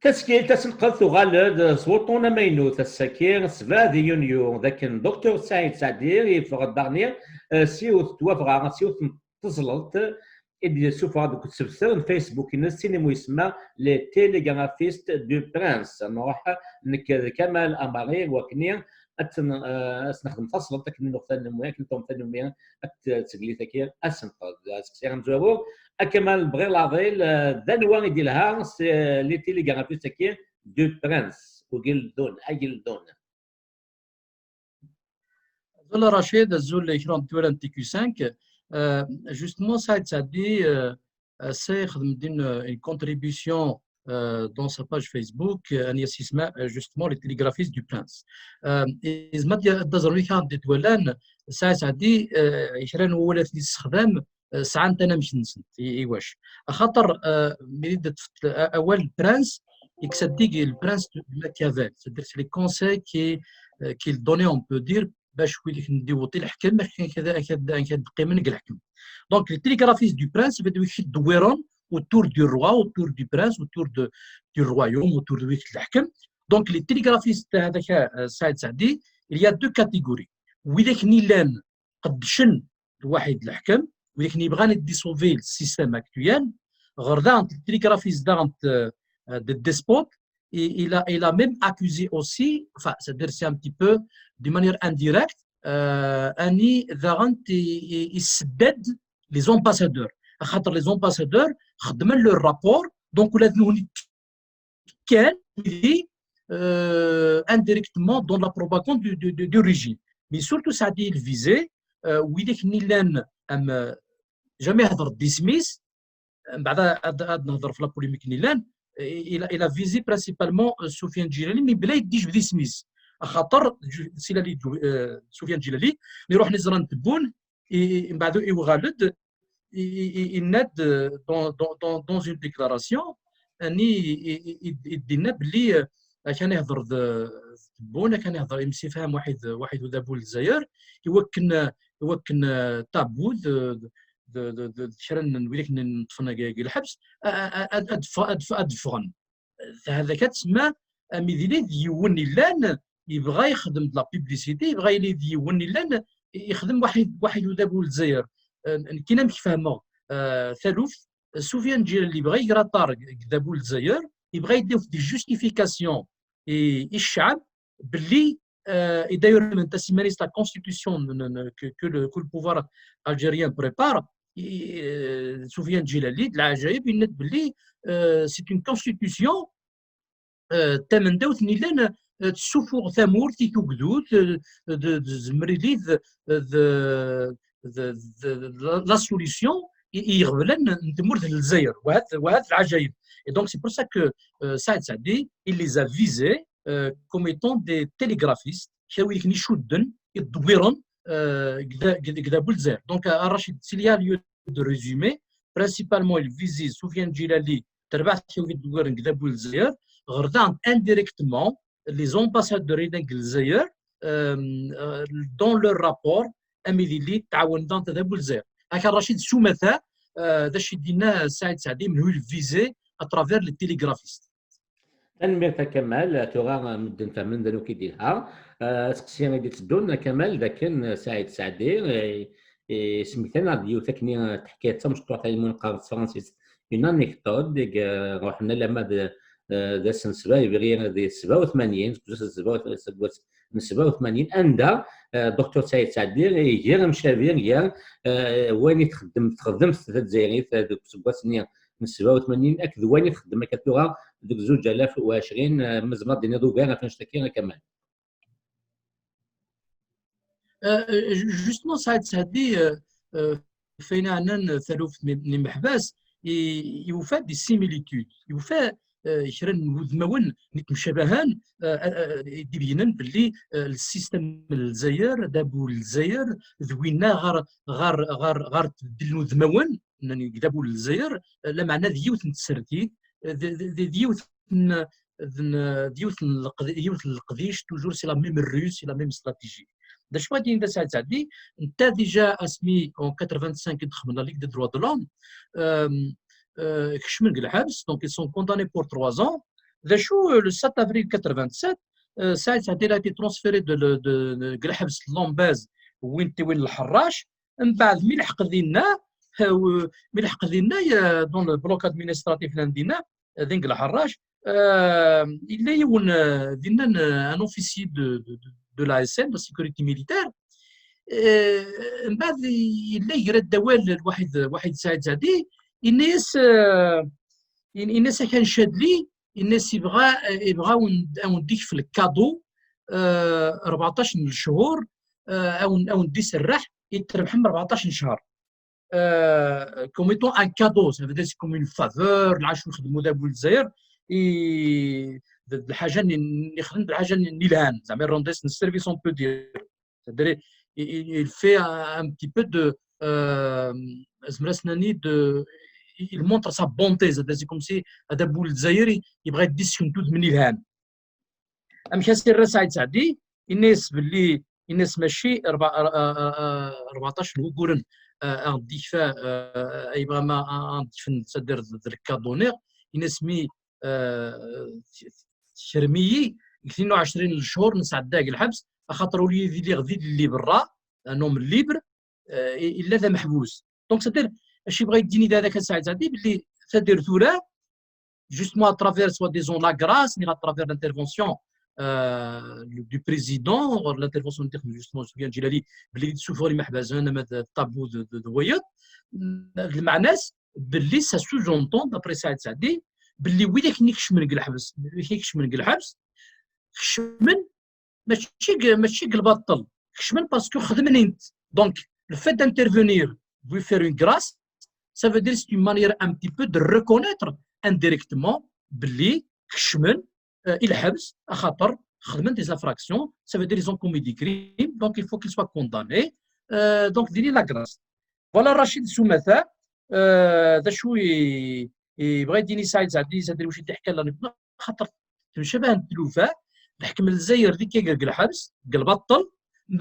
تسكيل تسنقل تغالد سوطونا مينو تسكير 7 يونيو ذاك دكتور سعيد سعدير يفرغ الدغنير سيوت توافغ سيوت تزلط إدي سوفا دوك تسبسر الفيسبوك السينما يسمى لي تيليغرافيست دو برانس نروح نك كمال اماري وكنير نخدم تصل تك النقطه المهمه كنتم ثاني تسقلي تكير اسنقل سير نزورو كمال بغير لاضيل دانوا يديرها لي تيليغرافيست كي دو برانس وقلدون اجلدون زول رشيد زول يشرون تولن تي كيو 5 justement ça dit c'est une contribution dans sa page Facebook justement les télégraphistes du prince ils m'a dit دازرني كان تولن ça dit يشرن ولا في استخدام ساعات انا مش نسنت واش خاطر مريد اول برانس يكسديك البرانس ماكيافيل c'est-à-dire c'est les conseils qu'il donnait on peut dire باش وليك نديوطي الحكم باش كنبقي من الحكم دونك لي تيليغرافيست دو برانس بداو يدويرون autour du roi autour du prince autour du royaume autour de الحكم دونك لي تيليغرافيست هذاك سعيد سعدي il y a deux catégories ويليك نيلان قد شن الواحد الحكم ويليك يبغى نديسولفي السيستم اكتويال غردان التيليغرافيست دانت de despote il a même accusé aussi enfin c'est-à-dire c'est un petit peu de manière indirecte اني ذاغنت يسدد لي زومباسادور خاطر لي زومباسادور خدموا لو رابور دونك ولات نوني كان يدي indirectement dans la propagande du régime mais surtout ça dit il visait ويديك نيلان ام جامي هضر ديسميس بعد عاد نهضر في لا بوليميك نيلان il a visé principalement سفيان الجيلاني مي بلا يديش بديسميس خاطر سيلالي سفيان الجيلاني يروح نزران تبون من بعد يغالد يناد dans une déclaration اني يدينا بلي كان يهضر تبون كان يهضر يمسي فهم واحد ودابو للجزائر يوكن تابو شرن وليك نطفنا الحبس ادفغن هذا كتسمى ميديلي ديوني لان يبغى يخدم لا بيبليسيتي يبغى يديوني لان يخدم واحد ودابو للجزائر كينا مش فاهمه ثالث سفيان الجيلاني اللي بغى يقرا طارق دابو للجزائر يبغى يدير دي جوستيفيكاسيون الشعب باللي et d'ailleurs c'est la constitution que le pouvoir algérien prépare Soufiane Djilali de العجائب يناد باللي c'est une constitution تمنداوت نيلان تسوفور ثامور تيتوكدوت زمريلي la solution يغبلن ندمرت للجزائر وهذا العجائب et donc c'est pour ça que Saïd Saadi il les a visés comme étant des télégraphistes qui ont été يشدن يدويرون قدا بولزير دونك الرشيد سيليا lieu de résumer principalement il visait Soufiane Djilali تربح كي يدويرون قدا بولزير غردان indirectement les ambassadeurs de الجزائر dans leur rapport اميدي اللي تعاون دان تذا بولزير هكا الرشيد سومثا ذا شي دينا سعيد سعدي من هو الفيزي اترافير لي تيليغرافيست تنمير كمال تغا مدن فمن ذنو كيديرها سقسي غادي تدون كمال ذاك سعيد سعدي سميتنا ديو تكني تحكي حتى مشروع تاع المنقذ الفرنسي اون انيكدوت رحنا لما ذا سن 87 من 87 عندها دكتور سعيد سعدي يجي مشابير يا وين تخدمت في الجزائر في هذوك السنين من 87 اكد وين تخدم كتلغه دوك 2020 مزمر دينا دوكا فاش تكينا كمان جوستمون سعيد سعدي فينا عندنا ثالوث من محباس يوفى دي سيميليتود يوفى يشرن وذمون مشابهان يبينن باللي السيستم الجزائر دابو الجزائر ذوينا غار تبدل وذمون دابو الجزائر لا معنى ديوث نتسرتي ديوث القضيش توجور سي لا ميم الروس سي لا ميم استراتيجي دا شوا دين دا سعد سعدي انت ديجا اسمي اون 85 دخلنا ليك دي دروا دو لوم كشمن الحبس دونك ils sont condamnés pour 3 ans Le 7 avril 87, Saïd Saadi a été transféré de الحبس لومباز وين الحراش. من بعد ملحق لينا دون البلوك ادمينستراتيف اللي عندنا ذنق الحراش. il est un officier de la SN, de la sécurité militaire. من بعد إلا يقرا الدوال واحد سعيد زادي الناس كان شاد لي الناس يبغاو نديك في الكادو 14 شهور او ندي سراح يتربح من 14 شهر كوم ايتون ان كادو. ça veut dire c'est comme une faveur العاش نخدموا دابا الجزائر الحاجه اللي نخدم بالحاجه نيلهان زعما رونديس السيرفيس اون بو دير. c'est-à-dire il fait un petit peu de il montre sa bonté. c'est comme si هذا بول الجزائري يبغى يدي السندود من الهان. امشي سير سعيد سعدي الناس ماشي 14 وقورن الدفاع يبغى ما تدير الكادونير الناس مي شرميي 22 شهور نسعد داك الحبس خاطر ولي في غدي اللي برا نوم ليبر الا ذا محبوس. دونك سدير اش يبغى يديني هذاك سعيد سعدي باللي تدير ثوره justement à travers soi-disant la grâce, à travers l'intervention du président, l'intervention justement Soufiane Djilali, باللي تشوفوا لي محبزان هذا الطابو د ويض المعناس باللي سا سوجونطون دابري سعيد سعدي باللي ويلك نكش من الحبس خشمن ماشي البطل خشمن باسكو خدمني انت. دونك le fait d'intervenir lui faire une grâce, ça veut dire c'est une manière un petit peu de reconnaître indirectement باللي خشمن الحبس خاطر خدمن des infractions. Ça veut dire ils ont commis des crimes, donc il faut qu'ils soient condamnés. Donc ديري لا grâce. فوالا رشيد سمثا ذا شو يبغى يديني سعيد سعدي سادير واش يحكي لنا خاطر شبه التلوفه الحكم الجزائر ديك كيقرق الحبس البطل من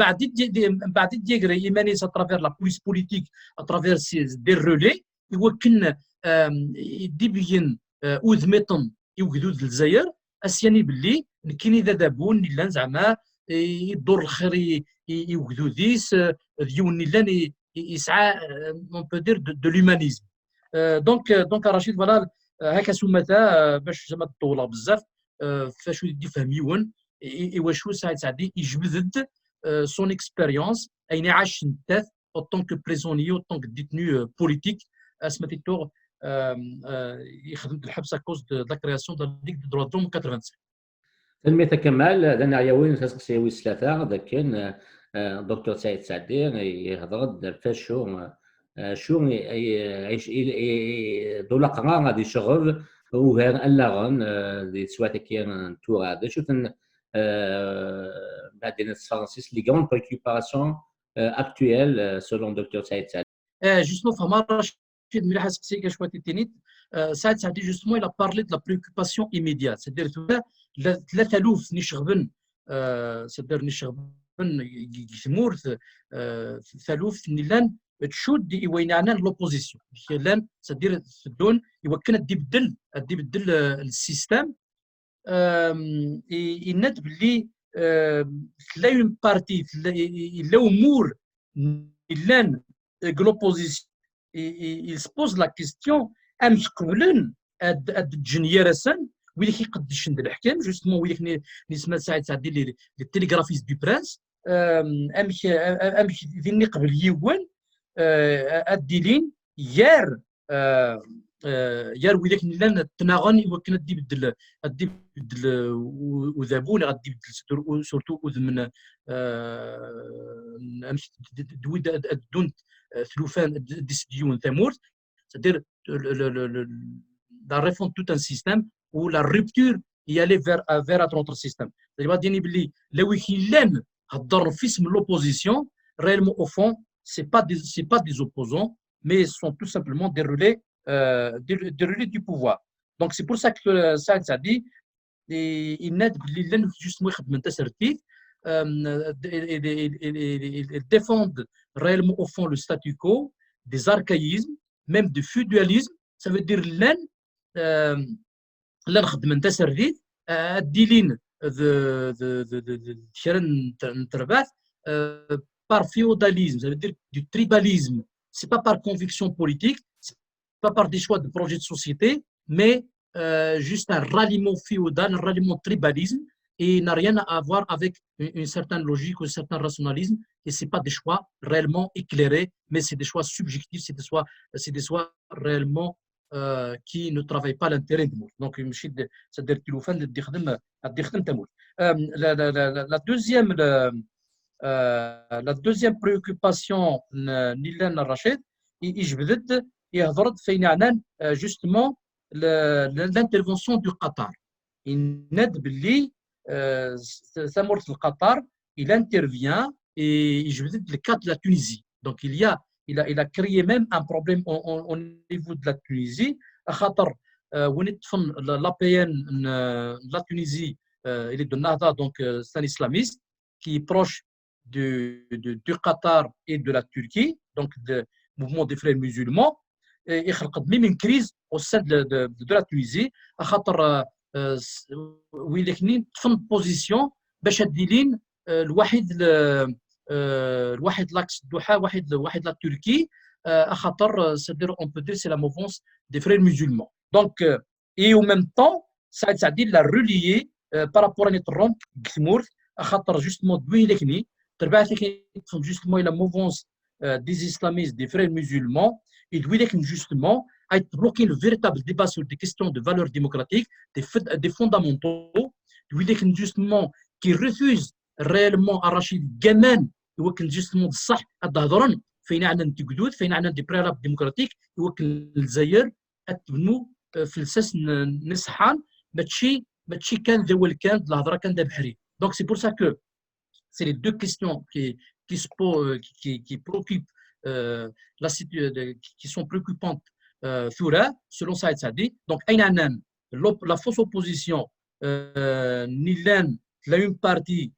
بعد ديك يمانيس اترافير لا بوليس بوليتيك اترافير دي رولي يوكن ديبين اوذميطن يوجدود الجزائر اسياني باللي كاين اذا دابون نيلان زعما يدور الخير يوجدوديس ديون نيلان يسعى اون بو دير دو لومانيزم. دونك رشيد فوالا هكا سمتا باش زعما طوله بزاف فاش يدي فهميون واش سعيد سعدي يجبد son expérience اين عاش نتاث en tant que prisonnier en tant que détenu politique اسمتي تور يخدم الحبس à cause de la création de la Ligue des droits de l'homme 85. تنمية كمال دانا عياوين تسقسي ويس ثلاثة لكن دكتور سعيد سعدي يهضر فاش شو يعيش دولا قرار غادي شغل وغير ألاغن دي سوات كيان تورا دي شوفن بعدين فرانسيس لي غون بريكوباسيون actuelle selon docteur Saïd Saadi. Justement, Famara Rachid ملي حسقسيك شويه تينيت سعيد سعدي justement il a parlé de la préoccupation immédiate, c'est-à-dire 3000 نشغبن c'est-à-dire نشغبن يثمورث 3000 نيلان تشود يوينانا لوبوزيسيون لان c'est-à-dire الدون يوكن تبدل السيستم يناد باللي لا اون بارتي لا امور لان لوبوزيسيون il se pose la question امش قبلن الجنيرسن ويلي كيقدش ند الاحكام جوستمون ويلي نسمع سعيد سعدي لي التليغرافيست دو برانس امش ذيني قبل يوان الديلين يار ويلي لان تناغن وكنا دي بدل وذابون غادي بدل سورتو من امش دويد دون ثلوفان ديسديون ثمورت c'est-à-dire la réforme de tout un système ou la rupture y aller vers un autre système. C'est-à-dire ديني بلي لو يخلان هضر في اسم l'opposition réellement au fond c'est pas des opposants mais sont tout simplement des relais du pouvoir. Donc c'est pour ça que Saïd Saadi il n'aide بلي لان justement يخدم تسرتيف ils défendent réellement au fond le statu quo, des archaïsmes, même du feudalisme. Ça veut dire l'un لا نخدم انت سرديت ديلين كرا نتربات par féodalisme, ça veut dire du tribalisme. C'est pas par conviction politique, c'est pas par des choix de projet de société, mais juste un ralliement féodal, un ralliement tribalisme, et n'a rien à voir avec une certaine logique ou un certain rationalisme. Et c'est pas des choix réellement éclairés, mais c'est des choix subjectifs, c'est des choix réellement qui ne travaillent pas l'intérêt du monde. Donc, c'est-à-dire qu'il faut la deuxième la deuxième préoccupation Nilan Rachid يجبدت يهضر فينا justement l'intervention du Qatar. يند باللي ثمرة القطر il intervient et يجبدت le cas de la Tunisie. Donc il a créé même un problème au niveau de la Tunisie. خاطر ونتفن l'APN la Tunisie il est de Nahda, donc c'est un islamiste qui est proche du Qatar et de la Turquie, donc le mouvement des frères musulmans, et il y a même une crise au sein de la Tunisie, à خاطر ويلكنين في position باش تديلين الواحد لاكس دوحه واحد لا تركي خاطر c'est-à-dire on peut dire c'est la mouvance des frères musulmans. Donc et en même temps Saïd Saadi l'a relié par rapport à notre Rome Gthmour خاطر justement دويلكني justement la mouvance des islamistes, des frères musulmans, et justement à bloquer le véritable débat sur des questions de valeurs démocratiques, des fondamentaux, justement qui refusent réellement arracher le gamin, justement de ça, à Dahdoran, فين عندنا تجدود فين عندنا des préalables démocratiques, الجزائر أتبنوا في الساس نسحان ماشي كان دول كان الهضره كان بحري. Donc c'est pour ça que c'est les deux questions qui préoccupent qui sont préoccupantes selon Saïd Saadi. Donc, la fausse opposition, Nilan, la une partie,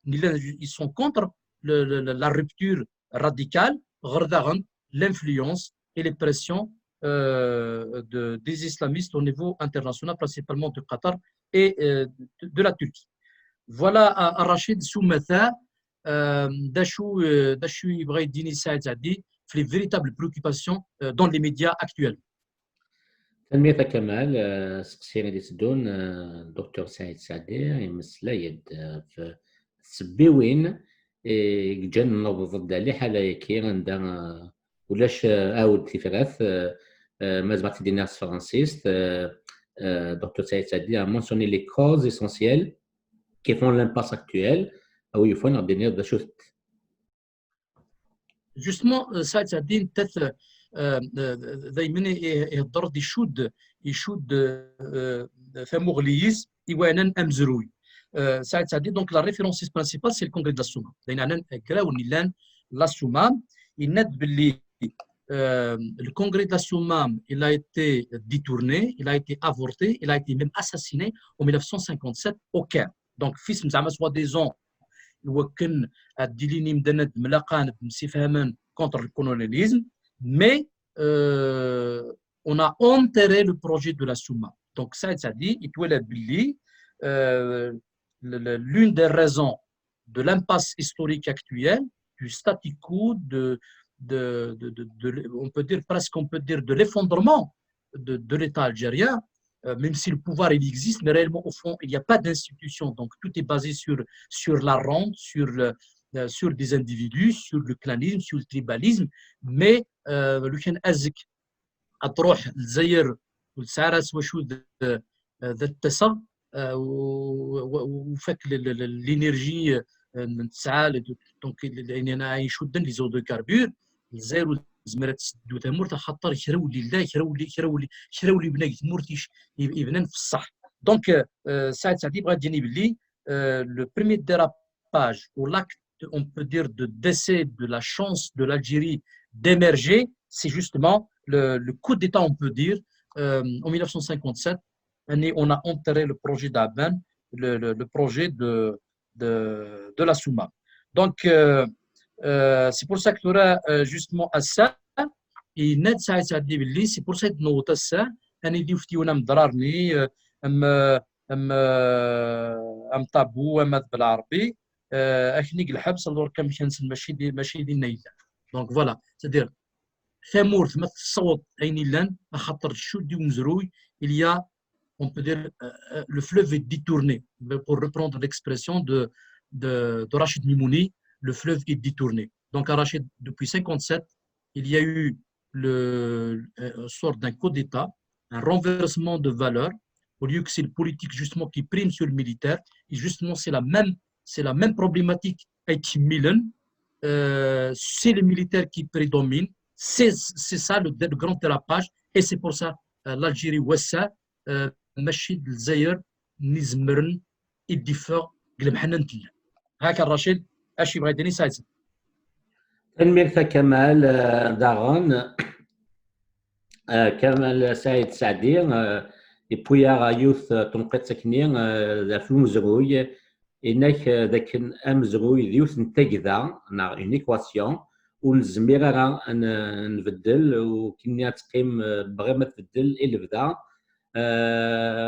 ils sont contre la rupture radicale, l'influence et les pressions des islamistes au niveau international, principalement du Qatar et de la Turquie. Voilà Rachid Soumatha d'achou يبغى يديني سعيد سعدي في les véritables préoccupations dans les médias actuels. تنمية كمال سقسينا دي تدون الدكتور سعيد سعدي يمسلايد في السبيوين جن نوض ضد عليه حالا كي عندها ولاش عاود في فراث مازال دينا فرانسيست Dr Saïd Saadi a mentionné les causes essentielles qui font l'impasse actuelle où il faut en obtenir des choses. Justement, Saïd Saadi peut-être دايما يهضر يشود فمغليز إيوانا أمزروي. Saïd Saadi, donc la référence principale c'est le congrès de la Souma. دايما كراو نيلان la Souma يند باللي le congrès de la Soumam, il a été détourné, il a été avorté, il a été même assassiné en 1957 au Caire. Donc, fils Mzama soi-disant, il a contre le colonialisme, mais on a enterré le projet de la Soumam. Donc, ça dit, l'une des raisons de l'impasse historique actuelle, du statu quo, on peut dire presque de l'effondrement de l'État algérien, même si le pouvoir il existe, mais réellement au fond il n'y a pas d'institution, donc tout est basé sur la rente, sur des individus, sur le clanisme, sur le tribalisme, mais le كان أزك أتروح الجزائر والسعرات وشو ذا التسا وفك l'énergie نتسعى دونك يعني أنا يشدن لي زود كاربور الجزائر زمرات سدو تمورت خاطر يشراو لله يشراو لي بناك تمورتيش يبنان في الصح. دونك سعيد سعدي بغا تجيني باللي le premier dérapage ou l'acte on peut dire de décès de la chance de l'Algérie d'émerger, c'est justement le coup d'état on peut dire en 1957 on a enterré le projet d'Aben, le projet de la Souma. Donc c'est pour ça que tu auras justement à ça يناد ساعات ساعدي باللي سي بور سيت نوت الساعه انا يديو فتيونا مضرارني ام ام ام طابو ام بالعربي اكنيك الحبس الور كان كنسل ماشي دي نيلا دونك فوالا سادير ثمورث ما تصوت عيني لان خاطر الشودي ومزروي il y a on peut dire le fleuve est détourné pour reprendre l'expression de Rachid Mimouni le fleuve est détourné donc à Rachid depuis 57 il y a eu sorte d'un coup d'état un renversement de valeurs au lieu que c'est le politique justement qui prime sur le militaire et justement c'est la même problématique avec Milan c'est le militaire qui prédomine c'est ça le grand dérapage et c'est pour ça l'Algérie وسع ماشي الجزائر نزمرن الدفاع قلم حنا نتلا هكا الرشيد اش يبغى يديني سايسن تنميرتا كمال داغون كمال سعيد سعدي يبويا يوث تنقيت سكني ذا فلومزروي إنك ذاك أمزروي ديوث نتاكذا نا اون إيكواسيون ونزمير راه نبدل وكني تقيم بغي ما تبدل إلا بدا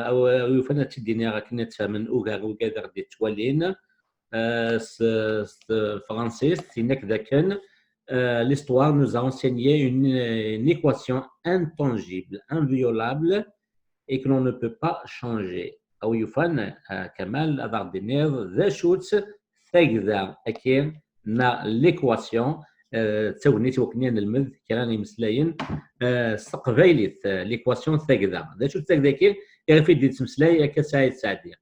او يفنا تديني راه كنا من اوغار وكذا دي توالين فرانسيس هناك ذاك l'histoire nous a enseigné une équation intangible, inviolable et que l'on ne peut pas changer. أو يفن كمال أدردينير ذا شوتس ثاكذا أكين نا l'équation تسوني توكني نلمذ كراني مسلاين استقبايليت ليكواسيون ثاكذا ذا شوت ثاكذا كين يغفي دي تمسلاي كسعيد سعدي.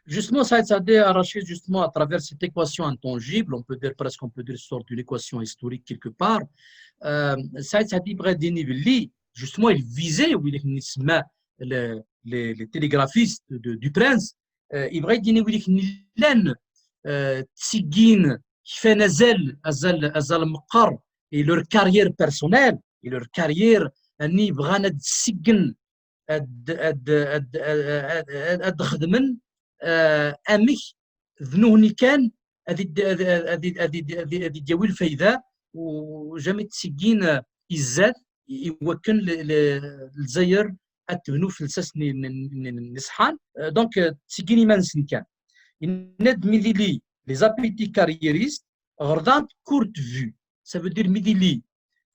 Justement, Saïd Sadé a arraché justement à travers cette équation intangible, on peut dire presque, on peut dire sorte d'une équation historique quelque part. Saïd Sadé Bredini, justement, il visait les télégraphistes du prince. Bredini Len Tsigin, Fenazel, Azal Mqar, et leur carrière personnelle, et leur carrière, Ni Branad Sigin, Ad Khadmen. امك ذنوني كان هذه دياوي الفايده وجامي تسكين الزاد يوكن الجزائر اتبنو في الساس نصحان دونك تسكين ايمان سنكان ند ميديلي لي زابيتي كاريريست غردان كورت فيو ça veut dire ميديلي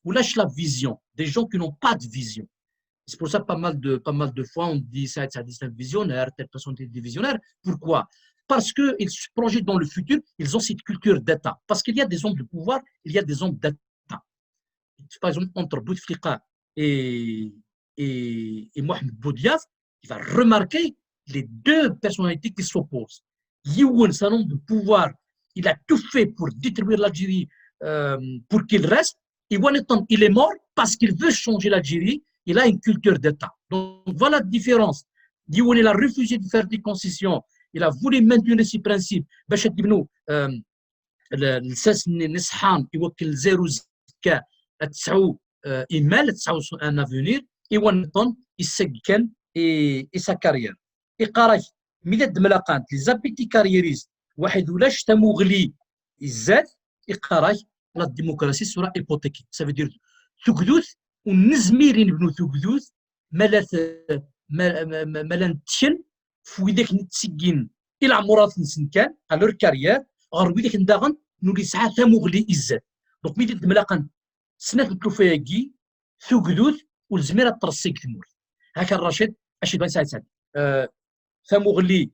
ولاش لا فيزيون des gens qui n'ont pas de vision. C'est pour ça pas mal de fois on dit ça c'est un visionnaire, telle personne est visionnaire. Pourquoi? Parce qu'ils se projettent dans le futur, ils ont cette culture d'État. Parce qu'il y a des hommes de pouvoir, il y a des hommes d'État. Par exemple, entre Bouteflika et Mohamed Boudiaf, il va remarquer les deux personnalités qui s'opposent. Youn, c'est un homme de pouvoir, il a tout fait pour détruire l'Algérie, pour qu'il reste. Et Wanetan, il est mort parce qu'il veut changer l'Algérie. Il a une culture d'État. Donc voilà la différence. Dioun, il a refusé de faire des concessions. Il a voulu maintenir ces principes. باش تبنوا الساس نصحان يوكل زيرو زكا تسعو إيمال تسعو ان افونير يونطون يسكن اي سا كارير يقراي ميداد ملاقات لي زابيتي كاريريست واحد ولاش تموغلي الزاد يقراي لا ديموكراسي سورا ايبوتيكي سا فو دير ثكدوث ونزميرين نبنو ثكدوث مالا نتشن فويداك نتسكين الى عمرات نسنكان على كارير غير ويداك نداغن نولي ساعه ثموغلي الزاد دونك ميداد ملاقات سنات نتلوفياكي ثكدوث والزميره ترسيك ثمور هكا الرشيد اش يبان ساعه ثموغلي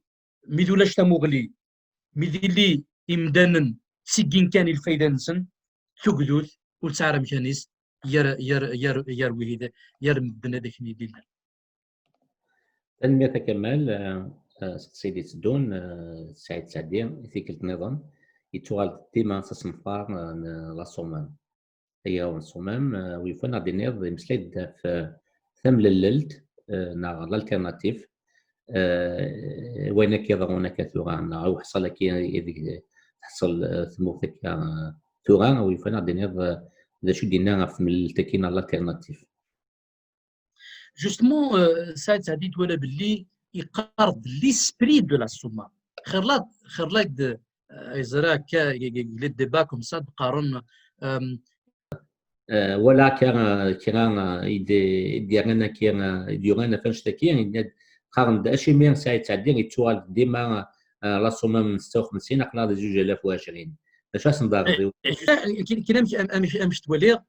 ميدولاش ثموغلي ميديلي إمدانن سيجين كان الفايدة نسن ثقدوث وتسعر مكانيس ير وهيدا ير مدنا داك ندير تنمية كمال سيدي تدون سعيد سعدي ثيكلت نظام يتوغال ديما سنفار لا صومام هي الصومام ويفون غادي نيض مسليد في ثمل الليلت نا الالتيرناتيف وين كيضرون كثوران او حصل كي تحصل ثموثك ثوران او يفون غادي نيض ذا شو دينا في التكينا الالتيرناتيف justement سعيد سعدي ولا باللي يقارض l'esprit de la Souma خير لا إزراء لي ديبا كوم سا تقارن ولا كان يديرنا يديرنا فاش تاكي قارن اشي ساعه تعدي يتوالد ديما لا سومه من 56 قناض 2020 باش نضرب كي مش تولي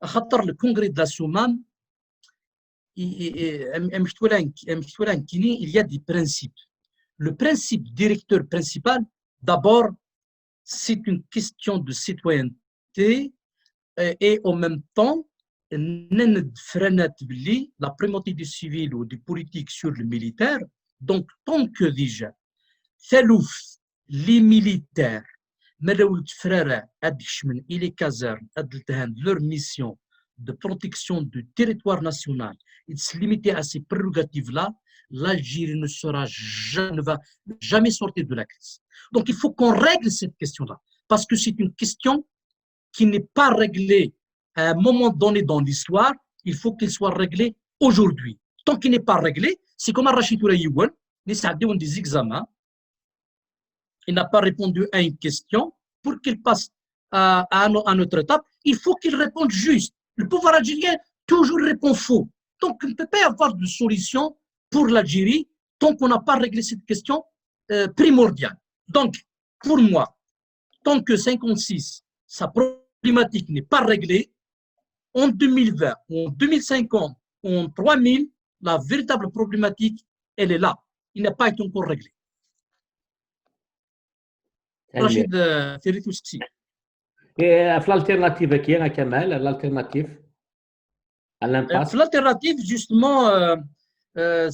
خاطر الكونغري دو لا سومان مش تولي كيني il y a des principes. Le principe directeur principal, d'abord, c'est une question de citoyenneté et en même temps, la primauté du civil ou du politique sur le militaire. Donc, tant que déjà, les militaires, et les casernes, leur mission de protection du territoire national, et se limiter à ces prérogatives-là, l'Algérie ne va jamais sortir de la crise. Donc, il faut qu'on règle cette question-là, parce que c'est une question qui n'est pas réglée à un moment donné dans l'histoire, il faut qu'elle soit réglée aujourd'hui. Tant qu'il n'est pas réglé, c'est comme Rachid Touraïouan, des examens, il n'a pas répondu à une question, pour qu'il passe à notre étape, il faut qu'il réponde juste. Le pouvoir algérien toujours répond faux. Donc, il ne peut pas y avoir de solution pour l'Algérie tant qu'on n'a pas réglé cette question primordiale. Donc, pour moi, tant que 56, sa problématique n'est pas réglée, en 2020, en 2050, en 3000, la véritable problématique, elle est là. Il n'a pas été encore réglé. Rachid, Thierry Touski. في الالتيرناتيف كاين كمال الالتيرناتيف في l'alternative, justement,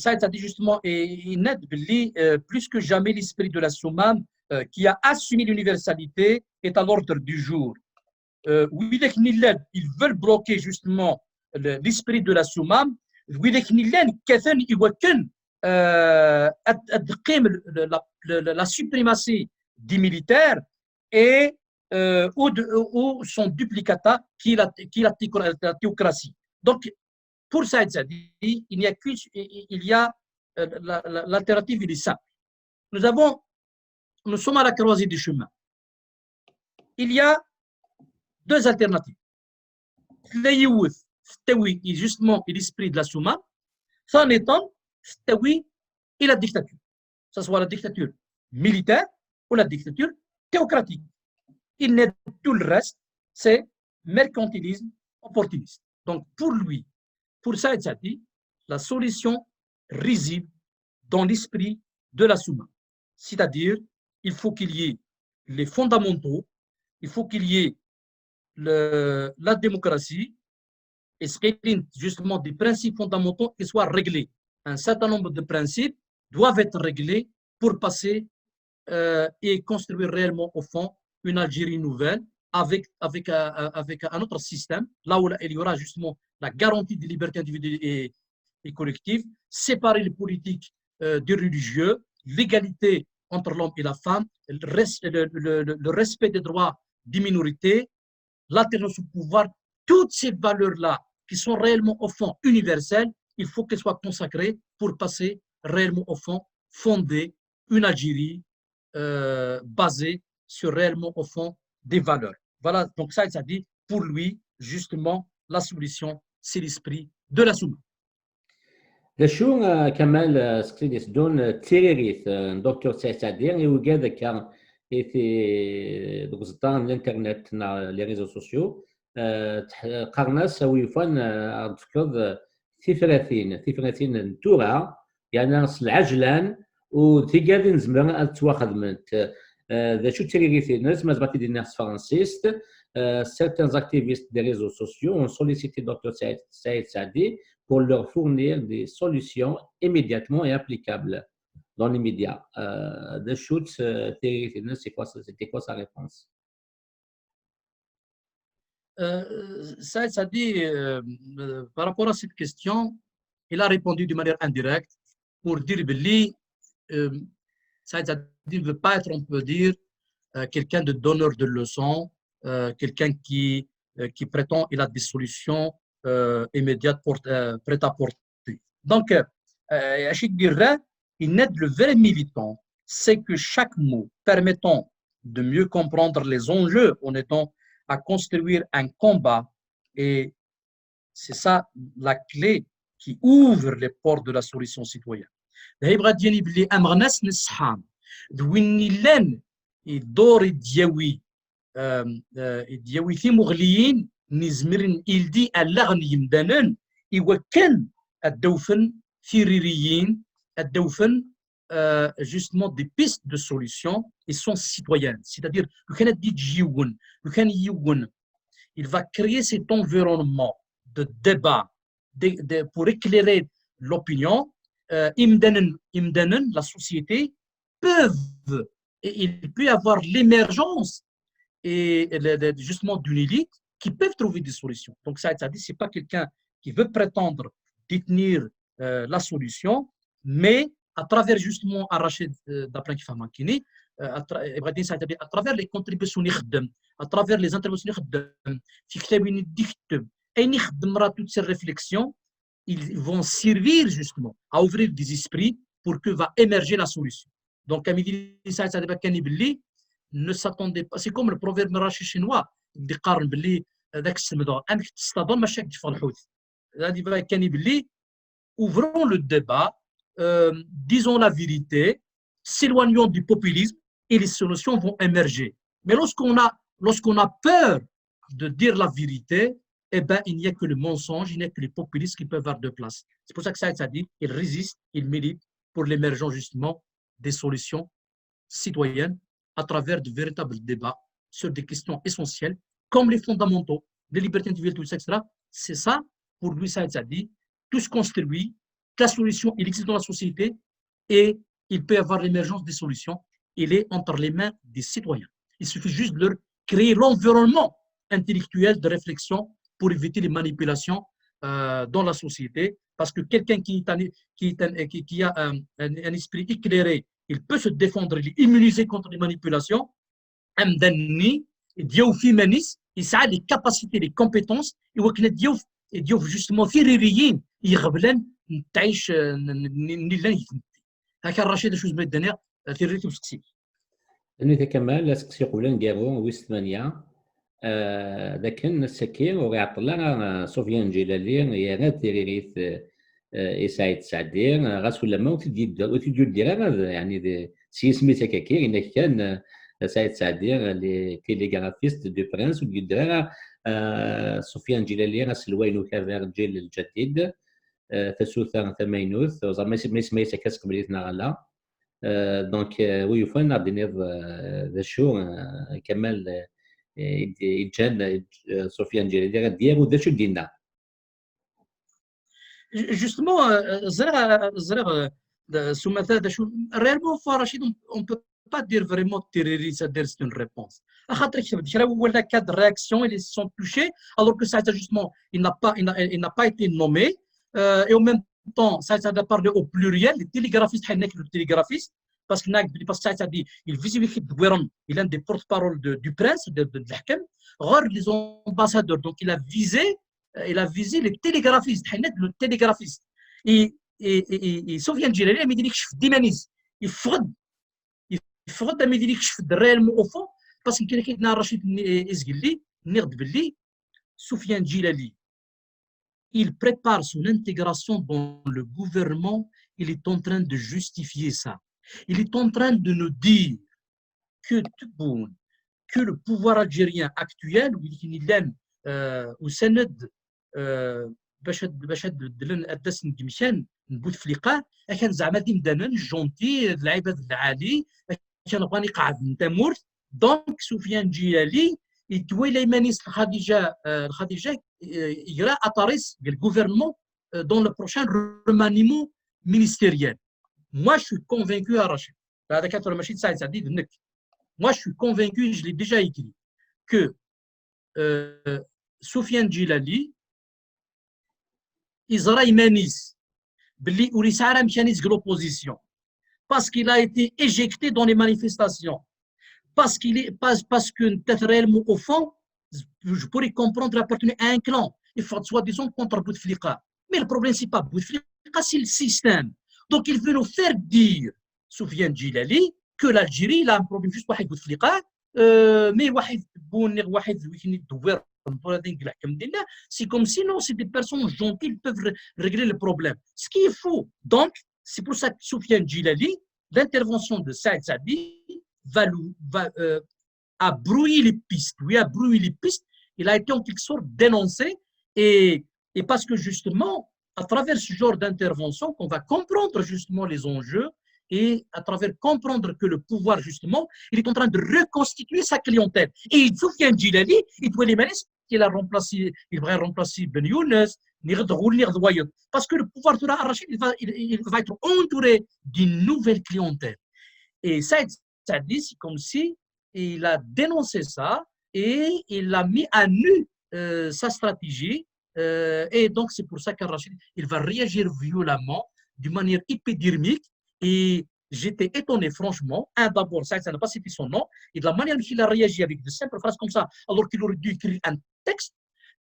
ça a dit justement, et net, plus que jamais, l'esprit de la Soumam qui a assumé l'universalité est à l'ordre du jour. Oui, ils veulent bloquer justement l'esprit de la Soumam. Oui, la suprématie des militaires et ou son duplicata qui est la théocratie. Donc, pour Saïd Sadi, il y a l'alternative, il est simple. Nous sommes à la croisée du chemin. Il y a deux alternatives. Justement, l'esprit de la Souma, sans étant et la dictature. Que ce soit la dictature militaire ou la dictature théocratique. Il n'est tout le reste, c'est mercantilisme opportuniste. Donc, pour lui, pour Saïd Sadi, la solution réside dans l'esprit de la Souma. C'est-à-dire, il faut qu'il y ait les fondamentaux, il faut qu'il y ait la démocratie, et justement des principes fondamentaux qui soient réglés. Un certain nombre de principes doivent être réglés pour passer et construire réellement au fond une Algérie nouvelle avec un autre système, là où il y aura justement la garantie des libertés individuelles et collectives, séparer les politiques des religieux, l'égalité entre l'homme et la femme, le respect des droits des minorités, l'alternance au pouvoir, toutes ces valeurs-là qui sont réellement au fond universelles, il faut qu'elles soient consacrées pour passer réellement au fond, fonder une Algérie basée sur réellement au fond des valeurs. Voilà, donc ça dit, pour lui, justement, la solution, c'est l'esprit de la Souma. شو كمال سكريديس دون تيريريث دكتور سعدين يوجد كان في دوزطان الانترنت لي ريزو سوسيو قرناس ويفان تفكر 30 تورا يعني العجلان وتيجادين زمان تواخدمنت ذا شو تيريريث ناس ما زبطي دي ناس فرانسيست certains activistes des réseaux sociaux ont sollicité Dr Saïd Sadi pour leur fournir des solutions immédiatement et applicables dans les médias. De Schutz, c'était quoi sa réponse? Saïd Sadi, par rapport à cette question, il a répondu de manière indirecte pour dire que Saïd Sadi ne veut pas être, on peut dire, quelqu'un de donneur de leçons, quelqu'un qui prétend qu'il a des solutions immédiates prêtes à porter. Donc, Achid dirait, il aide le vrai militant, c'est que chaque mot permettant de mieux comprendre les enjeux en étant à construire un combat Et c'est ça la clé qui ouvre les portes de la solution citoyenne. هيبغى ديالي بلي امر ناس نصحام دويني لان الدور دياوي دياوي في مغليين نزمرن إلدي اللغن يمدانن إوكن الدوفن ثيريريين الدوفن justement des pistes de solutions et sont citoyennes. C'est-à-dire, le Canada dit Jiwoun, le Canada Jiwoun, il va créer cet environnement de débat pour éclairer l'opinion. Imdanen, la société, peuvent, et il peut y avoir l'émergence et justement d'une élite qui peuvent trouver des solutions. Donc, ça dit, ce n'est pas quelqu'un qui veut prétendre détenir la solution, mais à travers justement Rachid Daplan qui fait Mankini, à travers les contributions, à travers les interventions, toutes ces réflexions, ils vont servir justement à ouvrir des esprits pour que va émerger la solution. Donc, comme il dit, ne s'attendez pas. C'est comme le proverbe marachi chinois, il dit قارن باللي هذاك السمدور انك تصطادون ماشي تشوف الحوت. هذه بقى كان باللي ouvrons le débat, disons la vérité, s'éloignons du populisme et les solutions vont émerger. Mais lorsqu'on a peur de dire la vérité, eh ben, il n'y a que le mensonge, il n'y a que les populistes qui peuvent avoir de place. C'est pour ça que ça dit, il résiste, il milite pour l'émergence justement des solutions citoyennes à travers de véritables débats sur des questions essentielles comme les fondamentaux, les libertés individuelles, tout ça, etc. C'est ça, pour lui, ça dit, tout se construit, la solution, il existe dans la société et il peut y avoir l'émergence des solutions. Il est entre les mains des citoyens. Il suffit juste de leur créer l'environnement intellectuel de réflexion pour éviter les manipulations dans la société. Parce que quelqu'un qui a un esprit éclairé, il peut se défendre, il est immunisé contre les manipulations. Il a les capacités, les compétences, et justement, تعيش نيلان هكا الرشيد شوز بغيت دنيا ثيريتي وسقسي انت كمال سقسي قبل نقابو ويست 8 ذاك السكين ويعطلنا سفيان جلالي يا غير تيريريت سعيد سعدي غاس ولا ما وتديو دير يعني سي سميتها كاكي انك كان سعيد سعدي لي تيليغرافيست دو برانس ودير سفيان جلالي غاس الوينو كافير الجيل الجديد تسوثا ثمانينوث زعما ما يسميتها كاس قبليتنا غلا دونك ويفان ناضي ذا شو كمال يجان سفيان جلالي ديالو ذا شو دينا justement زرا سمثا ذا شو réellement Rachid on peut pas dire vraiment terroriste c'est une réponse خاطر كتبت ولا كاد réaction ils sont touchés alors que ça justement il n'a pas été nommé et en même temps ça a parlé au pluriel les télégraphistes le télégraphiste parce que ça dit il visiblement il est un des porte-parole du prince de l'Hakem les ambassadeurs donc il a visé les télégraphistes le télégraphiste et Sofiane Djilali il dit que je fais dimanis il faudra me dire que je fais réellement au fond parce que quelqu'un a Rachid Ezgili nird belli Sofiane Djilali il prépare son intégration dans le gouvernement il est en train de justifier ça il est en train de nous dire que le pouvoir algérien actuel où سند باش دلن ادس ندمشان نبوت في لقاء كان زعما ديمدانا جونتي العباد العالي كان بغاني قاعد نتامور دونك سفيان جيلالي يتويلي مانيس الخديجه يرى اتاريس ديال الغوفرنمون دون لو بروشان remaniement ministériel. Moi je suis convaincu à Rachid هذا كاتر ماشي سعيد سعدي منك. Moi je suis convaincu, je l'ai déjà écrit, que Soufiane Djilali Israël Manis Bli Ourisara Mchanis de l'opposition parce qu'il a été éjecté dans les manifestations parce que peut-être réellement au fond je pourrais comprendre appartenir à un clan il faut soi-disant contre Bouteflika mais le problème c'est pas Bouteflika c'est le système donc il veut nous faire dire Soufiane Djilali que l'Algérie a un problème juste واحد Bouteflika mais واحد بونير واحد يدور c'est comme si non, c'est des personnes gentilles, ils peuvent régler le problème. Ce qui est faux. Donc, c'est pour ça que Soufiane Djilali, l'intervention de Saïd Saadi a brouillé les pistes. Oui, a brouillé les pistes. Il a été en quelque sorte dénoncé et parce que justement, à travers ce genre d'intervention, qu'on va comprendre justement les enjeux et à travers comprendre que le pouvoir, justement, il est en train de reconstituer sa clientèle. Et Soufiane Djilali, il doit les mener, il va remplacer Ben Younes, parce que le pouvoir de Rachid, il va être entouré d'une nouvelle clientèle. Et ça dit, c'est comme si il a dénoncé ça et il a mis à nu sa stratégie. Et donc, c'est pour ça qu'Al-Rachid, il va réagir violemment, d'une manière épidermique. Et j'étais étonné, franchement. D'abord, ça n'a pas cité son nom. Et de la manière dont il a réagi avec de simples phrases comme ça, alors qu'il aurait dû écrire un texte,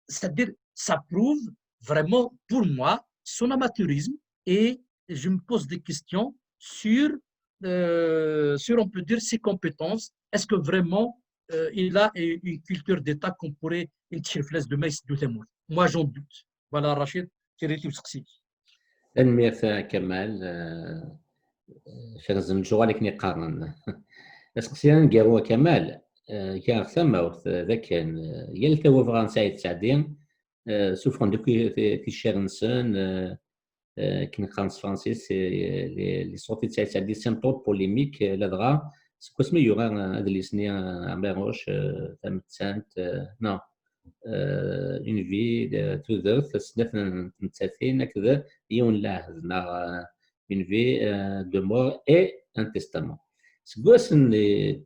c'est-à-dire, ça prouve vraiment, pour moi, son amateurisme. Et je me pose des questions sur, on peut dire, ses compétences. Est-ce que vraiment, il a une culture d'État qu'on pourrait une tchiflesse de maïs de témoin? Moi, j'en doute. Voilà, Rachid, quel est le souci? المير كمال شغل الجوال لكن يقارن سقسينا نقاروا كمال كان ثم ذاك يلتا وفغان سعيد سعدين سوفرون دوكي في شيرنسون كي نقرنس فرانسيس لي صوتي تاع سعدي سيمطوط بوليميك لدغا سكو سمي يوغا هاد لي سني عميروش تمتسانت نو اون في تودرت سنات نتساتين هكذا يون لاهزنا اون في دو مور اي ان تيستامون سكواسن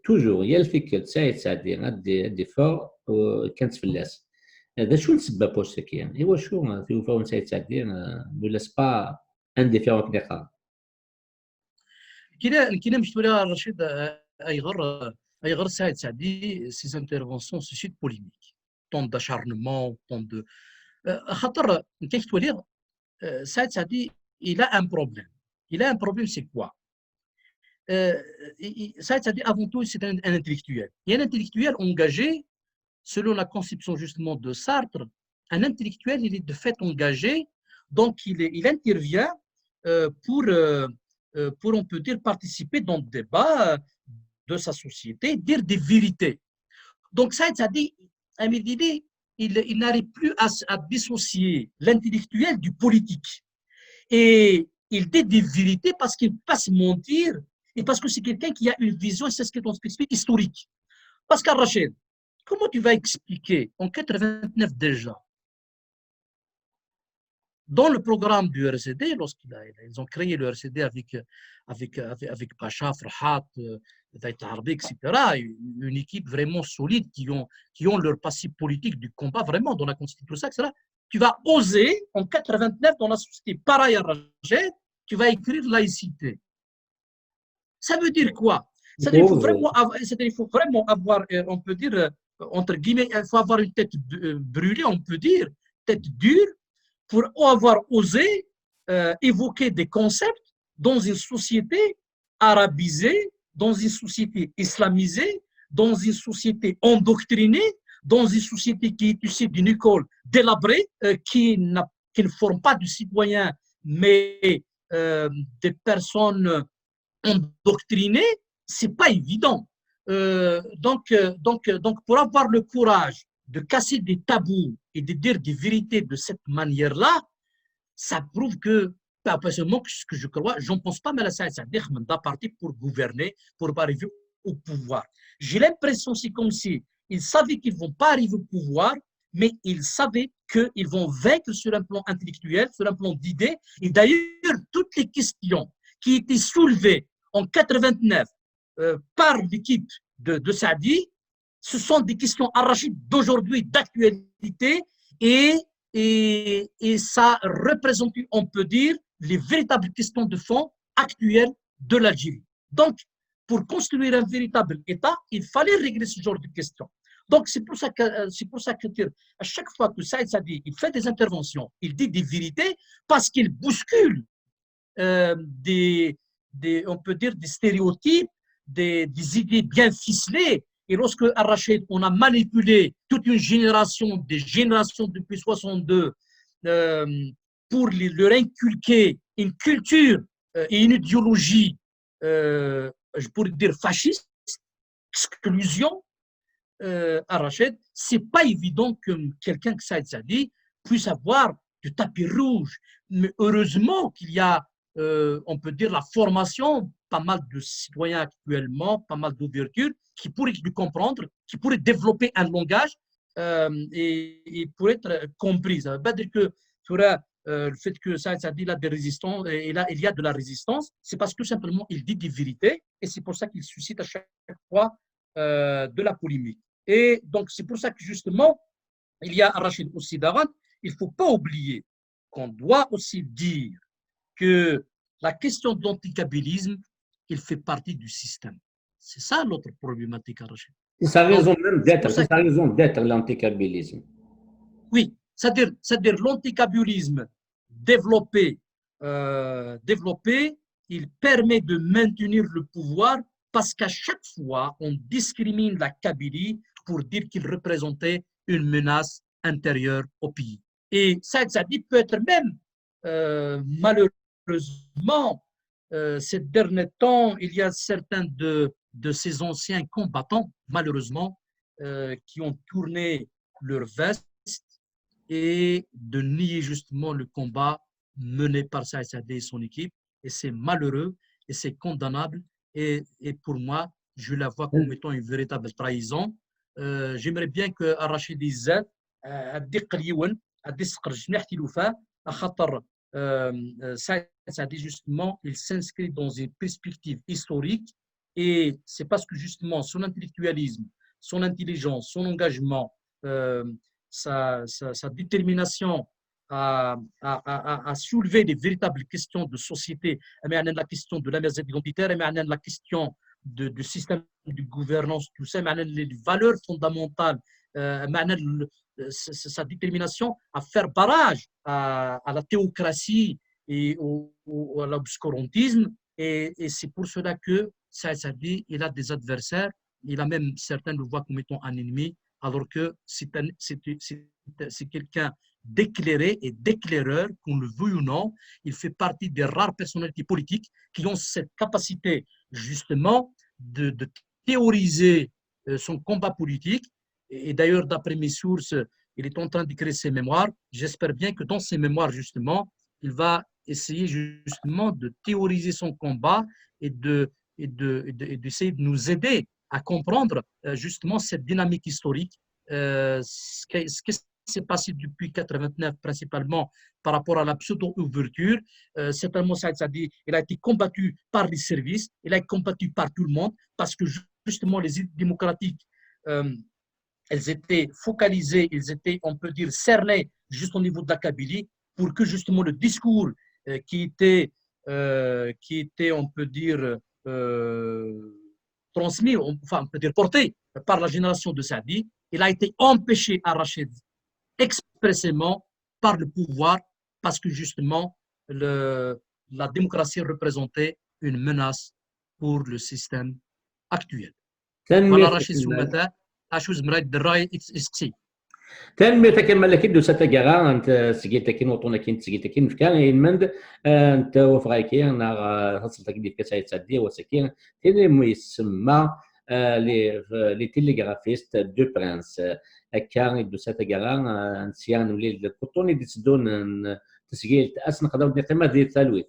توجور يا الفكر سعيد سعدي غادي فور كانت فلاس هذا شو نسبب واش ساكين ايوا شو توفاون سعيد سعدي نو لاس با انديفيرون كنيقا كنا مش تقول رشيد اي غير سعيد سعدي سيز انترفونسيون سوسيت بوليميك طون d'acharnement طون دو خاطر كيف تقول سعيد سعدي il a un problème. Il a un problème, c'est quoi? Saïd Saadi, avant tout, c'est un intellectuel. Et un intellectuel engagé, selon la conception justement de Sartre, un intellectuel, il est de fait engagé, donc il intervient pour, on peut dire, participer dans le débat de sa société, dire des vérités. Donc Saïd Saadi, à mes idées, il n'arrive plus à dissocier l'intellectuel du politique. Et il dit des vérités parce qu'il ne peut pas se mentir et parce que c'est quelqu'un qui a une vision, c'est ce qu'on explique, historique. Parce qu'Arrachid, comment tu vas expliquer en 89 déjà, dans le programme du RCD, lorsqu'ils ont créé le RCD avec Pacha, Farhat, Daït Harbi, etc., une équipe vraiment solide qui ont leur passé politique du combat vraiment dans la Constitution, etc., tu vas oser, en 89, dans la société pareille à Rachid, tu vas écrire laïcité. Ça veut dire quoi? C'est-à-dire qu'il faut vraiment avoir, on peut dire, entre guillemets, il faut avoir une tête brûlée, on peut dire, tête dure, pour avoir osé évoquer des concepts dans une société arabisée, dans une société islamisée, dans une société endoctrinée, dans une société qui est issue d'une école délabrée, qui ne forme pas de citoyens, mais des personnes endoctrinées, c'est pas évident. Donc, pour avoir le courage de casser des tabous et de dire des vérités de cette manière-là, ça prouve que, personnellement, ce que je crois, j'en pense pas, mais là, ça a parti pour gouverner, pour arriver au pouvoir. J'ai l'impression, c'est comme si ils savaient qu'ils ne vont pas arriver au pouvoir, mais ils savaient qu'ils vont vaincre sur un plan intellectuel, sur un plan d'idées. Et d'ailleurs, toutes les questions qui étaient soulevées en 89 par l'équipe de Saadi, ce sont des questions arrachées d'aujourd'hui, d'actualité, et ça représente, on peut dire, les véritables questions de fond actuelles de l'Algérie. Donc, pour construire un véritable État, il fallait régler ce genre de questions. Donc, c'est pour ça que à chaque fois que Saïd Saadi il fait des interventions, il dit des vérités parce qu'il bouscule on peut dire des stéréotypes, des idées bien ficelées Et lorsque Al-Rachid, on a manipulé toute une génération, des générations depuis 62, pour leur inculquer une culture et une idéologie, je pourrais dire fasciste, exclusion, Al-Rachid, c'est pas évident que quelqu'un que Saïd Saadi puisse avoir du tapis rouge. Mais heureusement qu'il y a, on peut dire, la formation, pas mal de citoyens actuellement, pas mal d'ouverture, qui pourraient le comprendre, qui pourraient développer un langage et pour être compris. Ça ne veut pas dire que le fait que Saïd Saadi il a des résistances, il y a de la résistance, c'est parce que simplement il dit des vérités et c'est pour ça qu'il suscite à chaque fois de la polémique. Et donc, c'est pour ça que justement, il y a Rachid aussi Daran. Il ne faut pas oublier qu'on doit aussi dire que la question de l'anticabilisme, il fait partie du système. C'est ça notre problématique, Rachid. C'est sa raison même d'être, c'est sa raison d'être, l'anticabilisme. Oui, c'est-à-dire l'anticabilisme développé, il permet de maintenir le pouvoir parce qu'à chaque fois, on discrimine la Kabylie pour dire qu'il représentait une menace intérieure au pays. Et Saïd Saadi peut être même, malheureusement, ces derniers temps, il y a certains de ces anciens combattants, malheureusement, qui ont tourné leur veste et de nier justement le combat mené par Saïd Saadi et son équipe. Et c'est malheureux et c'est condamnable. Et pour moi, je la vois comme étant une véritable trahison. J'aimerais bien que Rachid Izzat justement, il s'inscrit dans une perspective historique et c'est parce que justement son intellectualisme, son intelligence, son engagement, sa détermination à soulever des véritables questions de société, la question de l'aménagement identitaire, la question du système de gouvernance, tout ça, les valeurs fondamentales, sa détermination à faire barrage à la théocratie et à l'obscurantisme. Et c'est pour cela que Saïd Saadi, il a des adversaires, il a même certains le voient comme étant un ennemi, alors que c'est quelqu'un d'éclairé et d'éclaireur, qu'on le veuille ou non. Il fait partie des rares personnalités politiques qui ont cette capacité justement de théoriser son combat politique. Et d'ailleurs, d'après mes sources, il est en train d'écrire ses mémoires. J'espère bien que dans ses mémoires, justement, il va essayer justement de théoriser son combat et d'essayer de nous aider à comprendre justement cette dynamique historique, ce qui s'est passé depuis 89 principalement par rapport à la pseudo-ouverture. Certainement, Saïd Saadi, il a été combattu par les services, il a été combattu par tout le monde parce que justement les idées démocratiques, elles étaient focalisées, elles étaient, on peut dire, cernées juste au niveau de la Kabylie pour que justement le discours qui était, on peut dire, transmis, enfin, on peut dire porté par la génération de Saadi, il a été empêché à Rachid expressément par le pouvoir parce que justement la démocratie représentait une menace pour le système actuel. Voilà Rachid Soumata, أشوز مراد الرأي إسكسي. تنمي تكمل لكن دو ساتا جارا أنت سجيتكين وطونكين سجيتكين في كان ينمند أنت وفرايكين أنا خاصة كدير كسايد سادية وسكين تاني مو يسمى لي تيليغرافيست دو برانس كان دو ساتا جارا نسيان ولي الكوتوني دي تسدون تسجيل أسن قدام نقيمة ديال الثالوث